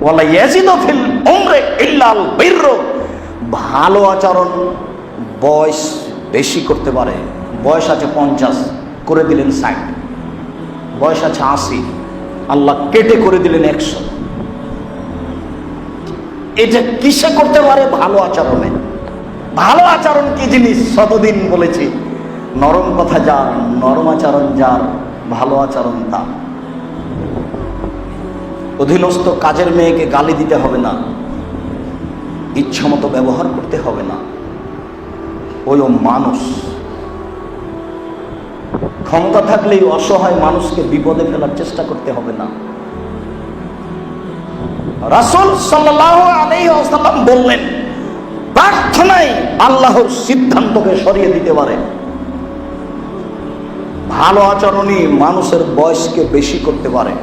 ওয়ালা ইয়াজিদু ফিল উমরি ইল্লাল বিরর, ভালো আচরণ বয়স বেশি করতে পারে। বয়স আছে 50, করে দিলেন 60, বয়স আছে 80, আল্লাহ কেটে করে দিলেন 100। এটা কিসে করতে পারে? ভালো আচরণে। ভালো আচরণ কি জিনিস শতদিন বলেছি, নরম কথা যার, নরম আচরণ যার, ভালো আচরণ তার। অধীনস্থ কাজের মেয়েকে গালি দিতে হবে না, ইচ্ছামতো ব্যবহার করতে হবে না, ওইও মানুষ। ক্ষমতা থাকলেই অসহায় মানুষকে বিপদে ফেলার চেষ্টা করতে হবে না। রাসূল সাল্লাল্লাহু আলাইহি ওয়াসাল্লাম বললেন, প্রার্থনাই আল্লাহর সিদ্ধান্তকে সরিয়ে দিতে পারে। ভালো আচরণই মানুষের বয়সকে বেশি করতে পারে।